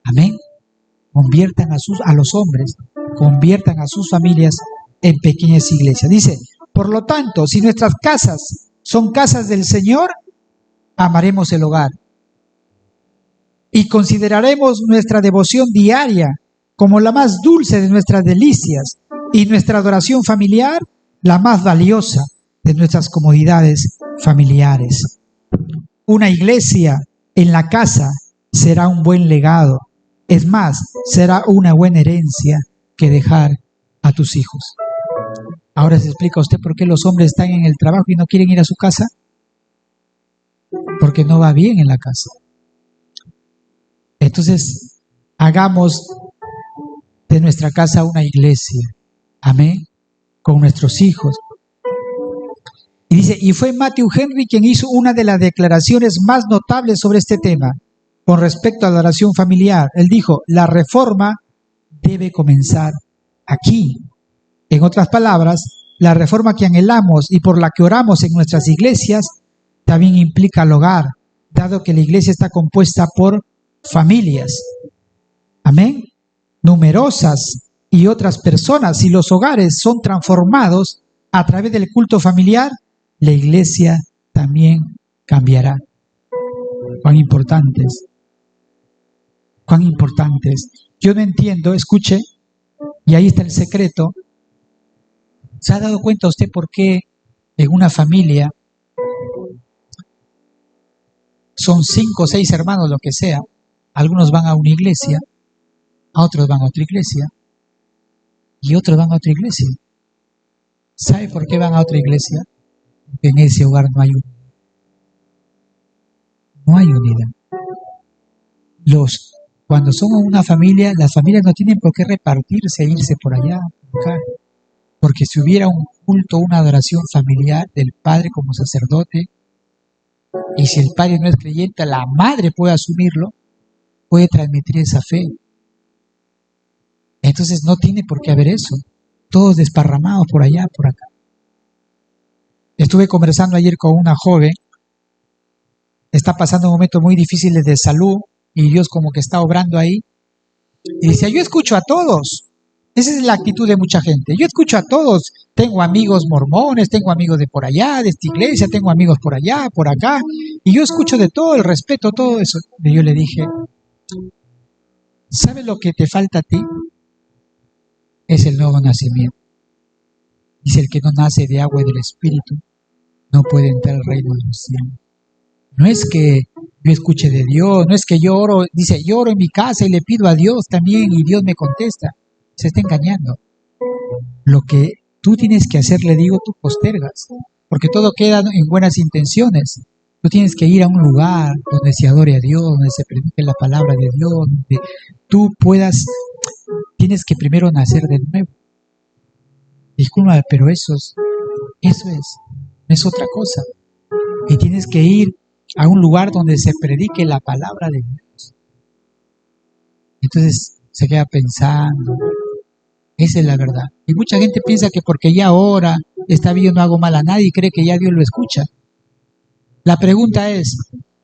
Amén. Conviertan a los hombres, conviertan a sus familias en pequeñas iglesias. Dice, por lo tanto, si nuestras casas son casas del Señor, amaremos el hogar y consideraremos nuestra devoción diaria como la más dulce de nuestras delicias y nuestra adoración familiar la más valiosa de nuestras comodidades familiares. Una iglesia en la casa será un buen legado. Es más, será una buena herencia que dejar a tus hijos. Ahora se explica a usted por qué los hombres están en el trabajo y no quieren ir a su casa. Porque no va bien en la casa. Entonces, hagamos de nuestra casa una iglesia. Amén. Con nuestros hijos. Y dice, y fue Matthew Henry quien hizo una de las declaraciones más notables sobre este tema, con respecto a la oración familiar. Él dijo, la reforma debe comenzar aquí. En otras palabras, la reforma que anhelamos y por la que oramos en nuestras iglesias también implica el hogar, dado que la iglesia está compuesta por familias. Amén. Numerosas y otras personas. Si los hogares son transformados a través del culto familiar, la iglesia también cambiará. Cuán importantes. Cuán importantes. Yo no entiendo, escuche, y ahí está el secreto. ¿Se ha dado cuenta usted por qué en una familia son 5 o 6 hermanos, lo que sea? Algunos van a una iglesia, a otros van a otra iglesia, y otros van a otra iglesia. ¿Sabe por qué van a otra iglesia? Porque en ese hogar no hay unidad. No hay unidad. Cuando son una familia, las familias no tienen por qué repartirse e irse por allá, por acá. Porque si hubiera un culto, una adoración familiar del padre como sacerdote, y si el padre no es creyente, la madre puede asumirlo, puede transmitir esa fe. Entonces no tiene por qué haber eso. Todos desparramados por allá, por acá. Estuve conversando ayer con una joven, está pasando momentos muy difíciles de salud, y Dios como que está obrando ahí, y decía, yo escucho a todos. Esa es la actitud de mucha gente. Yo escucho a todos. Tengo amigos mormones, tengo amigos de por allá, de esta iglesia, tengo amigos por allá, por acá, y yo escucho de todo, el respeto, todo eso. Y yo le dije, ¿sabes lo que te falta a ti? Es el nuevo nacimiento. Dice, el que no nace de agua y del Espíritu no puede entrar al reino de los cielos. No es que yo escuche de Dios, no es que yo oro, dice, yo oro en mi casa y le pido a Dios también y Dios me contesta. Se está engañando. Lo que tú tienes que hacer, le digo, tú postergas, porque todo queda en buenas intenciones. Tú tienes que ir a un lugar donde se adore a Dios, donde se predique la palabra de Dios, donde tú puedas, tienes que primero nacer de nuevo. Disculpa, pero eso es otra cosa. Y tienes que ir a un lugar donde se predique la palabra de Dios. Entonces se queda pensando, esa es la verdad. Y mucha gente piensa que porque ya ahora está bien, no hago mal a nadie y cree que ya Dios lo escucha. La pregunta es,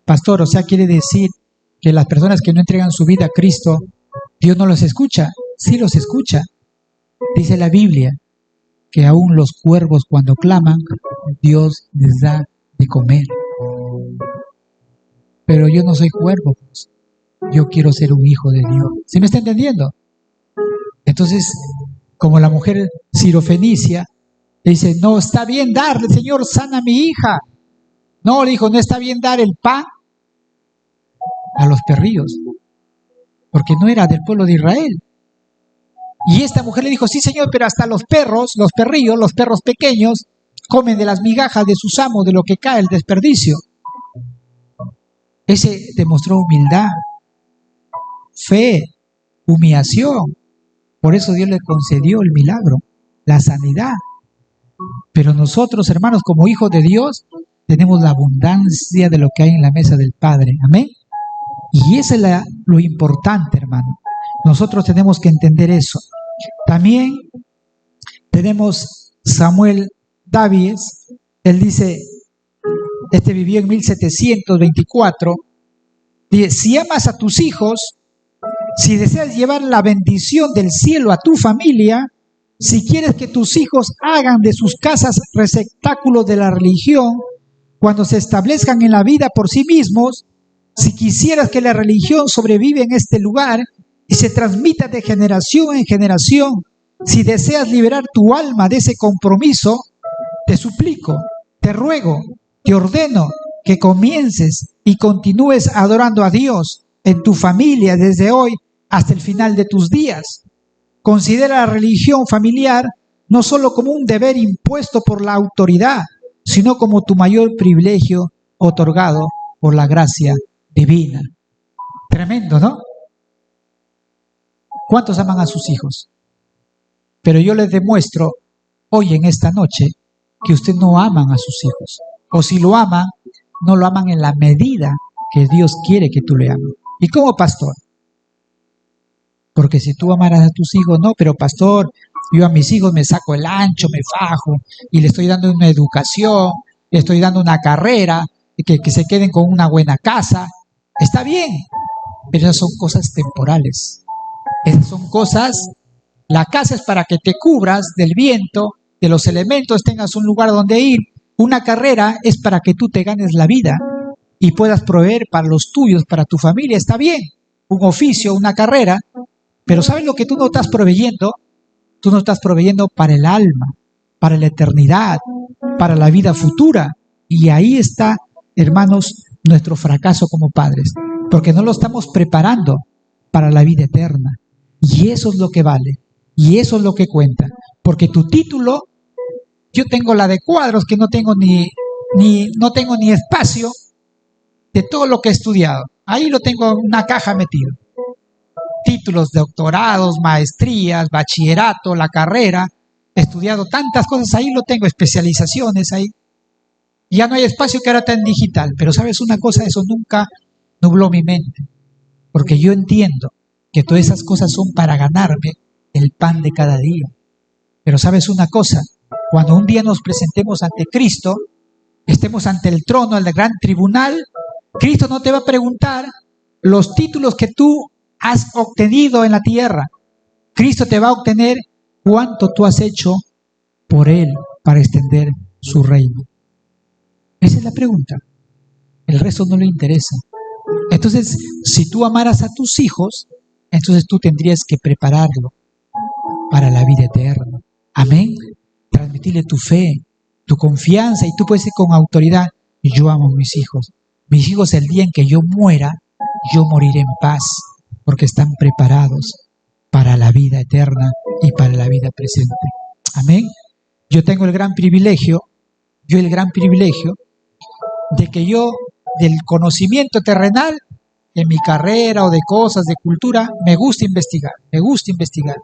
pastor, o sea, ¿quiere decir que las personas que no entregan su vida a Cristo, Dios no los escucha? Sí los escucha. Dice la Biblia que aún los cuervos cuando claman, Dios les da de comer. Pero yo no soy cuervo, pues. Yo quiero ser un hijo de Dios. ¿Sí me está entendiendo? Entonces, como la mujer sirofenicia, dice, no está bien darle, Señor, sana a mi hija. No, le dijo, no está bien dar el pan a los perrillos, porque no era del pueblo de Israel. Y esta mujer le dijo, sí, Señor, pero hasta los perros, los perrillos, los perros pequeños, comen de las migajas de sus amos, de lo que cae, el desperdicio. Ese demostró humildad, fe, humillación. Por eso Dios le concedió el milagro, la sanidad. Pero nosotros, hermanos, como hijos de Dios, tenemos la abundancia de lo que hay en la mesa del Padre. Amén. Y eso es lo importante, hermano. Nosotros tenemos que entender eso. También tenemos Samuel Davies. Él dice, vivió en 1724. Dice, si amas a tus hijos, si deseas llevar la bendición del cielo a tu familia, si quieres que tus hijos hagan de sus casas receptáculos de la religión, cuando se establezcan en la vida por sí mismos, si quisieras que la religión sobreviva en este lugar y se transmita de generación en generación, si deseas liberar tu alma de ese compromiso, te suplico, te ruego, te ordeno que comiences y continúes adorando a Dios en tu familia desde hoy hasta el final de tus días. Considera la religión familiar no solo como un deber impuesto por la autoridad, sino como tu mayor privilegio otorgado por la gracia divina. Tremendo, ¿no? ¿Cuántos aman a sus hijos? Pero yo les demuestro hoy en esta noche que ustedes no aman a sus hijos. O si lo aman, no lo aman en la medida que Dios quiere que tú le ames. ¿Y cómo, pastor? Porque si tú amaras a tus hijos, no, pero pastor, yo a mis hijos me saco el ancho, me fajo y le estoy dando una educación, le estoy dando una carrera, que se queden con una buena casa. Está bien, pero esas son cosas temporales. Esas son cosas, la casa es para que te cubras del viento, de los elementos, tengas un lugar donde ir. Una carrera es para que tú te ganes la vida y puedas proveer para los tuyos, para tu familia. Está bien, un oficio, una carrera, pero ¿sabes lo que tú no estás proveyendo? Tú no estás proveyendo para el alma, para la eternidad, para la vida futura. Y ahí está, hermanos, nuestro fracaso como padres, porque no lo estamos preparando para la vida eterna. Y eso es lo que vale, y eso es lo que cuenta, porque tu título, yo tengo la de cuadros que no tengo no tengo ni espacio de todo lo que he estudiado. Ahí lo tengo en una caja metido. Títulos, doctorados, maestrías, bachillerato, la carrera, he estudiado tantas cosas, ahí lo tengo, especializaciones ahí. Ya no hay espacio que ahora está en digital, pero ¿sabes una cosa? Eso nunca nubló mi mente, porque yo entiendo que todas esas cosas son para ganarme el pan de cada día. Pero ¿sabes una cosa? Cuando un día nos presentemos ante Cristo, estemos ante el trono, el gran tribunal, Cristo no te va a preguntar los títulos que tú has obtenido en la tierra. Cristo te va a obtener cuánto tú has hecho por Él para extender su reino. Esa es la pregunta. El resto no le interesa. Entonces, si tú amaras a tus hijos, entonces tú tendrías que prepararlo para la vida eterna. Amén. Transmitirle tu fe, tu confianza, y tú puedes decir con autoridad, yo amo a mis hijos. Mis hijos, el día en que yo muera, yo moriré en paz, porque están preparados para la vida eterna y para la vida presente. Amén. Yo tengo el gran privilegio de que yo del conocimiento terrenal, en mi carrera o de cosas, de cultura, me gusta investigar, me gusta investigar.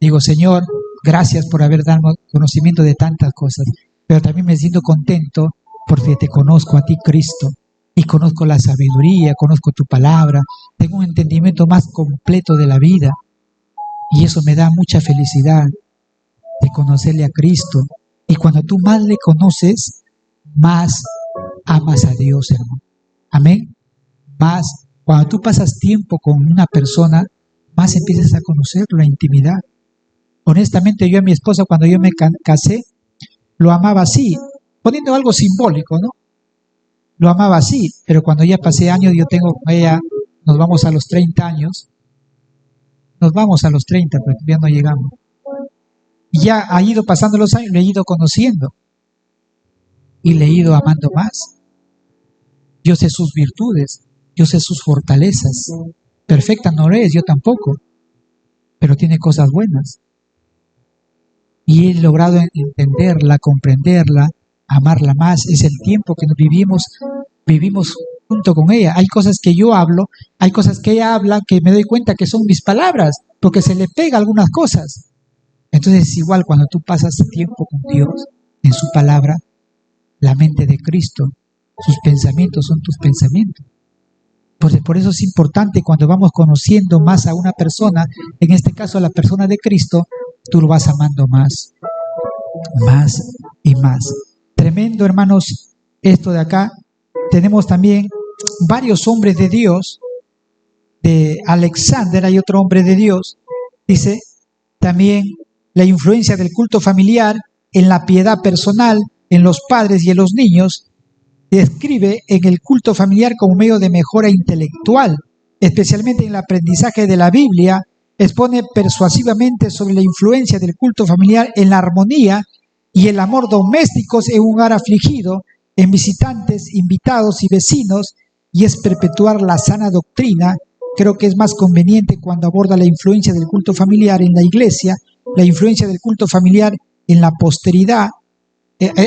Digo, Señor, gracias por haber dado conocimiento de tantas cosas, pero también me siento contento porque te conozco a ti, Cristo, y conozco la sabiduría, conozco tu palabra, tengo un entendimiento más completo de la vida, y eso me da mucha felicidad de conocerle a Cristo. Y cuando tú más le conoces, más amas a Dios, hermano. Amén. Más, cuando tú pasas tiempo con una persona, más empiezas a conocerlo, la intimidad. Honestamente, yo a mi esposa, cuando yo me casé, lo amaba así, poniendo algo simbólico, ¿no? Lo amaba así, pero cuando ya pasé años, yo tengo con ella, nos vamos a los 30 años, nos vamos a los 30, pero ya no llegamos. Y ya ha ido pasando los años, le he ido conociendo y le he ido amando más. Yo sé sus virtudes, yo sé sus fortalezas. Perfecta no es, yo tampoco, pero tiene cosas buenas. Y he logrado entenderla, comprenderla, amarla más. Es el tiempo que nos vivimos junto con ella. Hay cosas que yo hablo, hay cosas que ella habla que me doy cuenta que son mis palabras, porque se le pega algunas cosas. Entonces es igual cuando tú pasas tiempo con Dios, en su palabra, la mente de Cristo, sus pensamientos son tus pensamientos. Por eso es importante cuando vamos conociendo más a una persona, en este caso a la persona de Cristo, tú lo vas amando más, más y más. Tremendo, hermanos, esto de acá. Tenemos también varios hombres de Dios. De Alexander hay otro hombre de Dios. Dice también la influencia del culto familiar en la piedad personal, en los padres y en los niños. Describe en el culto familiar como medio de mejora intelectual, especialmente en el aprendizaje de la Biblia. Expone persuasivamente sobre la influencia del culto familiar en la armonía y el amor domésticos en un hogar afligido, en visitantes, invitados y vecinos, y es perpetuar la sana doctrina. Creo que es más conveniente cuando aborda la influencia del culto familiar en la iglesia, la influencia del culto familiar en la posteridad.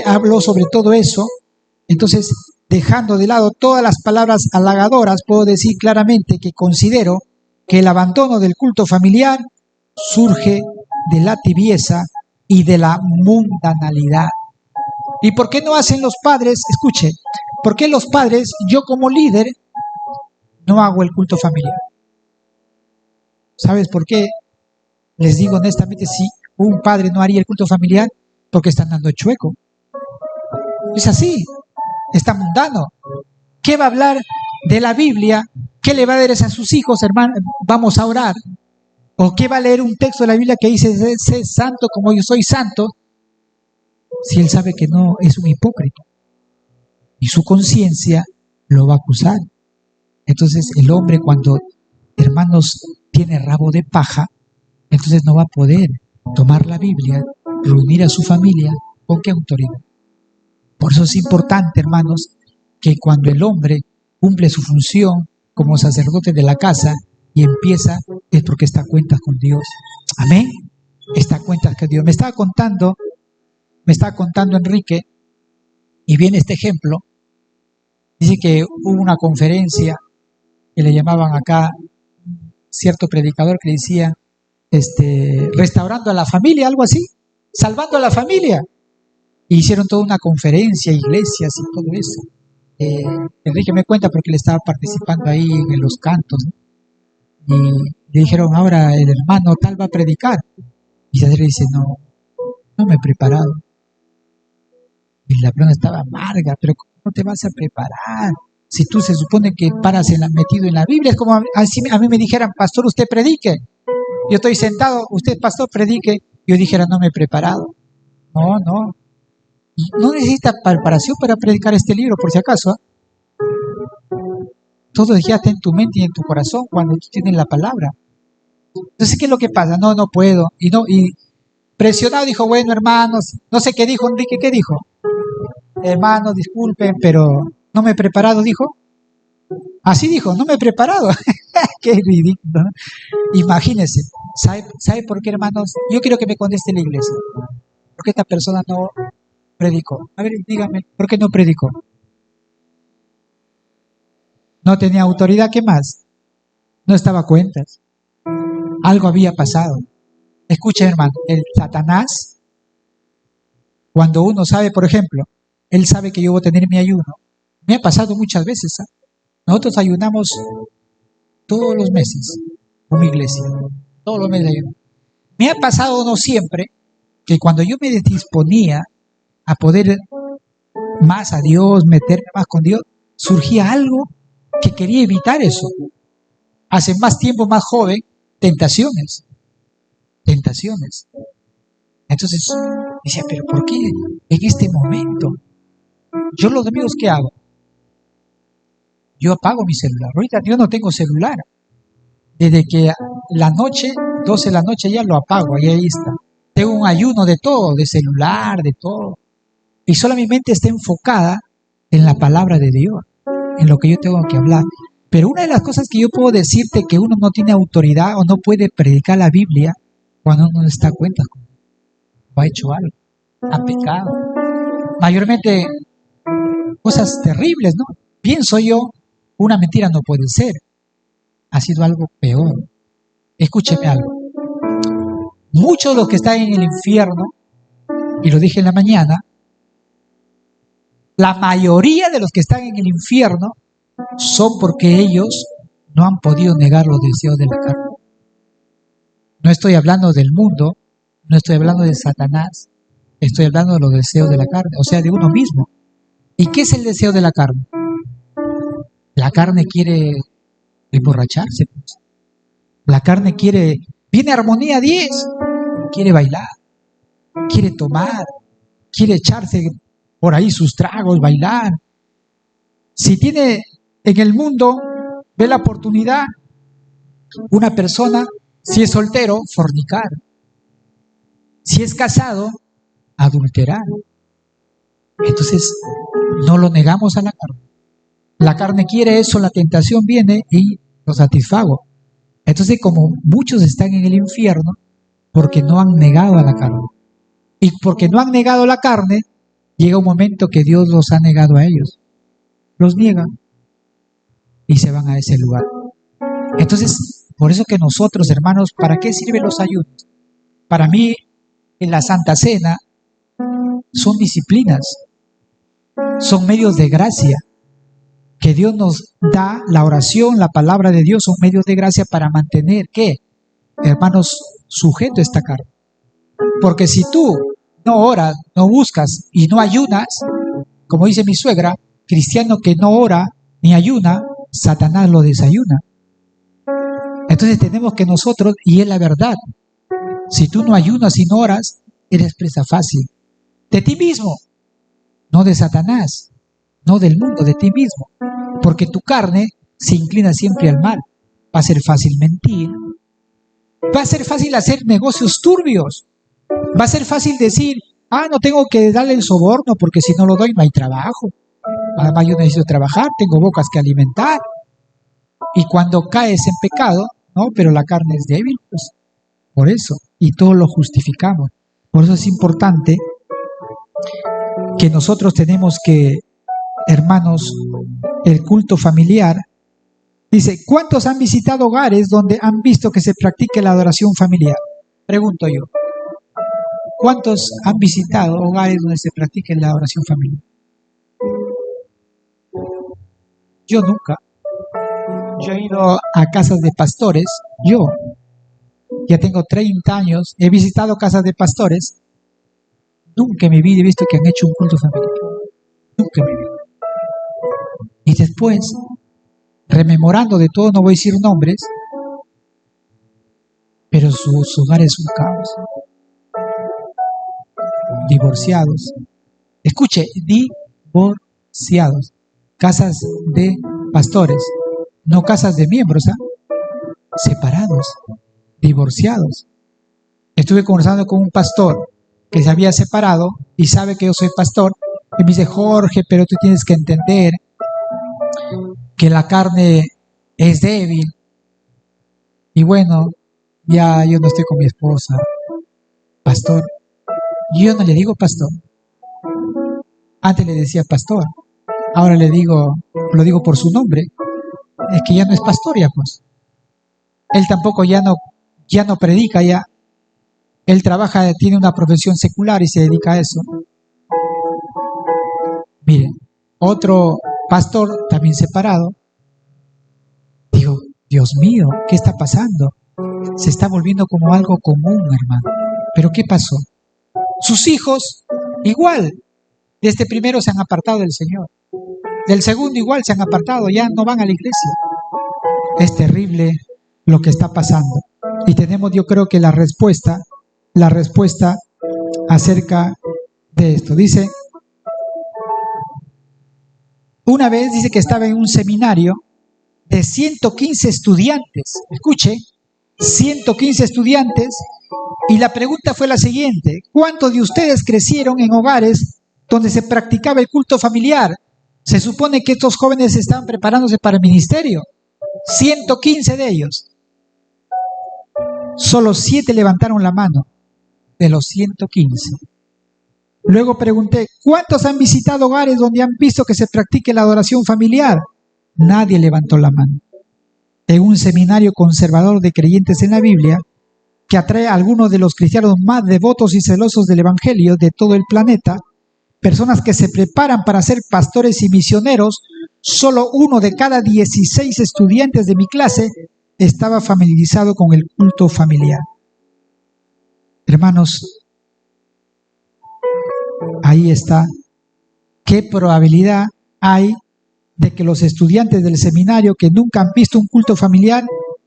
Hablo sobre todo eso. Entonces, dejando de lado todas las palabras halagadoras, puedo decir claramente que considero que el abandono del culto familiar surge de la tibieza y de la mundanalidad. ¿Y por qué no hacen los padres? Escuche, ¿por qué los padres, yo como líder, no hago el culto familiar? ¿Sabes por qué? Les digo honestamente, si un padre no haría el culto familiar, porque están dando chueco. Es así, está mundano. ¿Qué va a hablar de la Biblia? ¿Qué le va a dar a sus hijos, hermano? Vamos a orar. ¿O qué va a leer un texto de la Biblia que dice, sé santo como yo soy santo? Si él sabe que no, es un hipócrita. Y su conciencia lo va a acusar. Entonces el hombre, cuando, hermanos, tiene rabo de paja, entonces no va a poder tomar la Biblia, reunir a su familia. ¿Con qué autoridad? Por eso es importante, hermanos, que cuando el hombre cumple su función como sacerdote de la casa y empieza, es porque está a cuentas con Dios. Amén. Está a cuentas con Dios. Me estaba contando Enrique, y viene este ejemplo. Dice que hubo una conferencia que le llamaban acá cierto predicador que decía, restaurando a la familia, algo así, salvando a la familia. Y hicieron toda una conferencia, iglesias y todo eso. Enrique me cuenta porque le estaba participando ahí en los cantos, ¿no? Y le dijeron, ahora el hermano tal va a predicar. Y César dice, no me he preparado. Y la persona estaba amarga, pero ¿cómo te vas a preparar? Si tú se supone que paras metido en la Biblia, es como a mí me dijeran, pastor, usted predique. Yo estoy sentado, usted, pastor, predique. Yo dijera, no me he preparado. No. No necesita preparación para predicar este libro, por si acaso. Todo ya está en tu mente y en tu corazón cuando tú tienes la palabra. Entonces, ¿qué es lo que pasa? No puedo. Y presionado dijo, bueno, hermanos, no sé qué dijo Enrique, ¿qué dijo? Hermanos, disculpen, pero no me he preparado, dijo. Así dijo, no me he preparado. Qué ridículo, ¿no? Imagínense. ¿Sabe por qué, hermanos? Yo quiero que me conteste la iglesia. ¿Por qué esta persona no predicó? A ver, dígame, ¿por qué no predicó? no tenía autoridad, ¿qué más? No estaba a cuentas. Algo había pasado. Escucha, hermano, el Satanás, cuando uno sabe, por ejemplo, él sabe que yo voy a tener mi ayuno. Me ha pasado muchas veces, ¿sabes? Nosotros ayunamos todos los meses como iglesia. Todos los meses ayunamos. Me ha pasado no siempre que cuando yo me disponía a poder más a Dios, meterme más con Dios, surgía algo que quería evitar eso. Hace más tiempo, más joven, tentaciones. Entonces, decía, pero ¿por qué en este momento? Yo los domingos, ¿qué hago? Yo apago mi celular. Ahorita yo no tengo celular. Desde que la noche, 12 de la noche ya lo apago, y ahí está. Tengo un ayuno de todo, de celular, de todo. Y solo mi mente está enfocada en la palabra de Dios, en lo que yo tengo que hablar. Pero una de las cosas que yo puedo decirte que uno no tiene autoridad o no puede predicar la Biblia cuando uno no está a cuenta o ha hecho algo, ha pecado. Mayormente cosas terribles, ¿no? Pienso yo, una mentira no puede ser. Ha sido algo peor. Escúcheme algo. Muchos de los que están en el infierno, y lo dije en la mañana, la mayoría de los que están en el infierno son porque ellos no han podido negar los deseos de la carne. No estoy hablando del mundo, no estoy hablando de Satanás, estoy hablando de los deseos de la carne, o sea, de uno mismo. ¿Y qué es el deseo de la carne? La carne quiere emborracharse, pues. La carne viene armonía 10, quiere bailar, quiere tomar, quiere echarse por ahí sus tragos, bailar. Si tiene en el mundo, ve la oportunidad, una persona, si es soltero, fornicar. Si es casado, adulterar. Entonces, no lo negamos a la carne. La carne quiere eso, la tentación viene y lo satisfago. Entonces, como muchos están en el infierno, porque no han negado a la carne. Y porque no han negado la carne, llega un momento que Dios los ha negado a ellos. Los niegan y se van a ese lugar. Entonces, por eso que nosotros, hermanos, ¿para qué sirven los ayunos? Para mí, en la Santa Cena, son disciplinas, son medios de gracia que Dios nos da. La oración, la palabra de Dios son medios de gracia para mantener, ¿qué? Hermanos, sujeto a esta carne. Porque si tú no oras, no buscas y no ayunas, como dice mi suegra, cristiano que no ora ni ayuna, Satanás lo desayuna. Entonces tenemos que nosotros, y es la verdad, si tú no ayunas y no oras, eres presa fácil de ti mismo, no de Satanás, no del mundo, de ti mismo, porque tu carne se inclina siempre al mal. Va a ser fácil mentir, va a ser fácil hacer negocios turbios, va a ser fácil decir, no tengo que darle el soborno porque si no lo doy no hay trabajo, además yo necesito trabajar, tengo bocas que alimentar. Y cuando caes en pecado, no, pero la carne es débil, pues, por eso, y todo lo justificamos. Por eso es importante que nosotros tenemos que, hermanos, el culto familiar. Dice, ¿cuántos han visitado hogares donde han visto que se practique la adoración familiar? Pregunto yo, ¿cuántos han visitado hogares donde se practique la adoración familiar? Yo nunca. Yo he ido a casas de pastores, yo ya tengo 30 años, he visitado casas de pastores, nunca en mi vida he visto que han hecho un culto familiar, nunca en mi vida. Y después, rememorando de todo, no voy a decir nombres, pero sus hogares son caos, divorciados. Escuche, divorciados, casas de pastores, no casas de miembros, separados, divorciados. Estuve conversando con un pastor que se había separado y sabe que yo soy pastor, y me dice, Jorge, pero tú tienes que entender que la carne es débil. Y bueno, ya yo no estoy con mi esposa, pastor. Yo no le digo pastor. Antes le decía pastor, ahora lo digo por su nombre. es que ya no es pastor ya, pues. Él tampoco ya no predica ya. Él trabaja, tiene una profesión secular y se dedica a eso. Miren, otro pastor también separado. Digo, Dios mío, ¿qué está pasando? Se está volviendo como algo común, hermano. ¿Pero qué pasó? Sus hijos, igual, de este primero se han apartado del Señor. Del segundo igual se han apartado, ya no van a la iglesia. Es terrible lo que está pasando. Y tenemos, yo creo que la respuesta acerca de esto. Dice, una vez dice que estaba en un seminario de 115 estudiantes. Escuche, 115 estudiantes. Y la pregunta fue la siguiente: ¿cuántos de ustedes crecieron en hogares donde se practicaba el culto familiar? Se supone que estos jóvenes estaban preparándose para el ministerio. 115 de ellos. Solo 7 levantaron la mano de los 115. Luego pregunté, ¿cuántos han visitado hogares donde han visto que se practique la adoración familiar? Nadie levantó la mano. En un seminario conservador de creyentes en la Biblia, que atrae a algunos de los cristianos más devotos y celosos del Evangelio de todo el planeta, personas que se preparan para ser pastores y misioneros, solo 1 de cada 16 estudiantes de mi clase estaba familiarizado con el culto familiar. Hermanos, ahí está. ¿Qué probabilidad hay de que los estudiantes del seminario que nunca han visto un culto familiar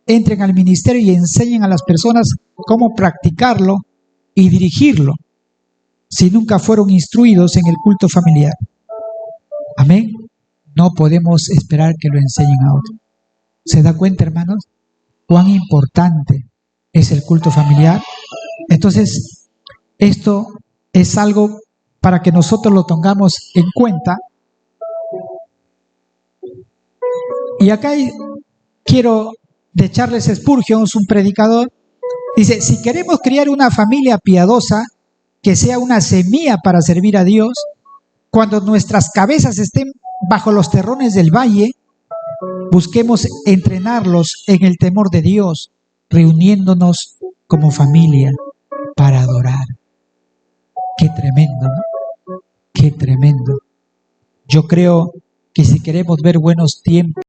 entren al ministerio y enseñen a las personas cómo practicarlo y dirigirlo, si nunca fueron instruidos en el culto familiar? Amén. No podemos esperar que lo enseñen a otros. ¿Se da cuenta, hermanos, cuán importante es el culto familiar? Entonces, esto es algo para que nosotros lo tengamos en cuenta. Y acá quiero de Charles Spurgeon, un predicador, dice, si queremos criar una familia piadosa, que sea una semilla para servir a Dios, cuando nuestras cabezas estén bajo los terrones del valle, busquemos entrenarlos en el temor de Dios, reuniéndonos como familia para adorar. Qué tremendo, ¿no? Qué tremendo. Yo creo que si queremos ver buenos tiempos,